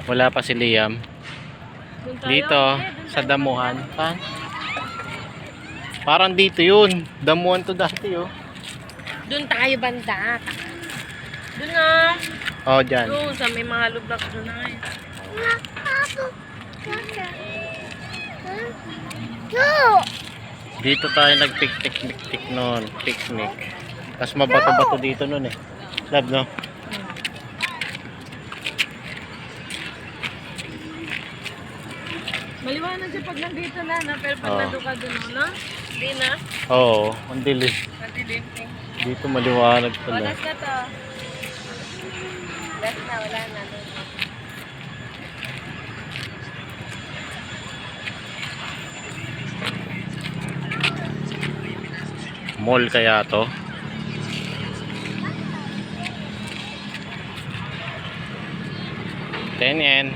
Wala pa si Liam. Dito, sa damuhan. Saan? Parang dito yun. Damuhan to dati, oh. Doon tayo banda. Doon na. Oh, dyan. Doon sa may mga lublak doon na. Dito tayo nag-picnic noon. Picnic. Tapos mabato-bato dito noon eh. Love, no? Maliwanag siya pag nandito na, pero pag nandun ka doon, no? Hindi na. Oo, ang dilim. Madilim. Dito maliwanag pala. Last na to. Last na, wala na. Mall kaya to? Ten yen.